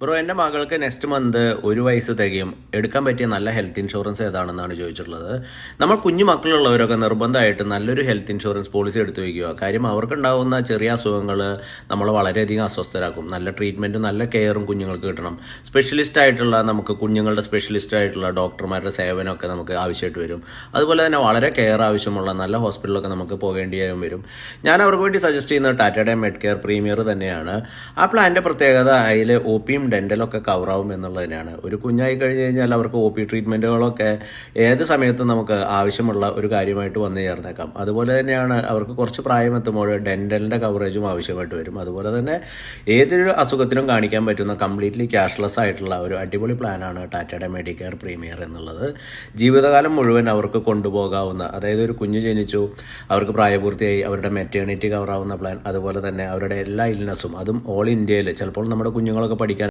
Bro, എൻ്റെ മകൾക്ക് next month 1 വയസ്സ് തികയും. എടുക്കാൻ പറ്റിയ നല്ല ഹെൽത്ത് ഇൻഷുറൻസ് ഏതാണെന്നാണ് ചോദിച്ചിട്ടുള്ളത്. നമ്മൾ കുഞ്ഞു മക്കളുള്ളവരൊക്കെ നിർബന്ധമായിട്ട് നല്ലൊരു ഹെൽത്ത് ഇൻഷുറൻസ് പോളിസി എടുത്തു വയ്ക്കുക. കാര്യം അവർക്കുണ്ടാകുന്ന ചെറിയ അസുഖങ്ങൾ നമ്മളെ വളരെയധികം അസ്വസ്ഥരാക്കും. നല്ല ട്രീറ്റ്മെൻറ്റും നല്ല കെയറും കുഞ്ഞുങ്ങൾക്ക് കിട്ടണം. സ്പെഷ്യലിസ്റ്റ് ആയിട്ടുള്ള നമുക്ക് കുഞ്ഞുങ്ങളുടെ സ്പെഷ്യലിസ്റ്റ് ആയിട്ടുള്ള ഡോക്ടർമാരുടെ സേവനമൊക്കെ നമുക്ക് ആവശ്യമായിട്ട് വരും. അതുപോലെ തന്നെ വളരെ കെയർ ആവശ്യമുള്ള നല്ല ഹോസ്പിറ്റലൊക്കെ നമുക്ക് പോകേണ്ടിയും വരും. ഞാൻ അവർക്ക് വേണ്ടി സജസ്റ്റ് ചെയ്യുന്നത് ടാറ്റയുടെ മെഡ് കെയർ പ്രീമിയർ തന്നെയാണ്. ആ പ്ലാൻ്റെ പ്രത്യേകത അതിൽ OPയും ഡെൻ്റലൊക്കെ കവറാവും എന്നുള്ളത് തന്നെയാണ്. ഒരു കുഞ്ഞായി കഴിഞ്ഞ് കഴിഞ്ഞാൽ അവർക്ക് OP ട്രീറ്റ്മെൻറ്റുകളൊക്കെ ഏത് സമയത്തും നമുക്ക് ആവശ്യമുള്ള ഒരു കാര്യമായിട്ട് വന്നു ചേർന്നേക്കാം. അതുപോലെ തന്നെയാണ് അവർക്ക് കുറച്ച് പ്രായം എത്തുമ്പോൾ ഡെൻ്റലിൻ്റെ കവറേജും ആവശ്യമായിട്ട് വരും. അതുപോലെ തന്നെ ഏതൊരു അസുഖത്തിനും കാണിക്കാൻ പറ്റുന്ന കംപ്ലീറ്റ്ലി ക്യാഷ്ലെസ് ആയിട്ടുള്ള ഒരു അടിപൊളി പ്ലാനാണ് ടാറ്റയുടെ മെഡിക്കെയർ പ്രീമിയർ എന്നുള്ളത്. ജീവിതകാലം മുഴുവൻ അവർക്ക് കൊണ്ടുപോകാവുന്ന, അതായത് ഒരു കുഞ്ഞ് ജനിച്ചു, അവർക്ക് പ്രായപൂർത്തിയായി അവരുടെ മെറ്റേണിറ്റി കവറാവുന്ന പ്ലാൻ, അതുപോലെ തന്നെ അവരുടെ എല്ലാ ഇൽനെസ്സും, അതും ഓൾ ഇന്ത്യയിൽ ചിലപ്പോൾ നമ്മുടെ കുഞ്ഞുങ്ങളൊക്കെ പഠിക്കാൻ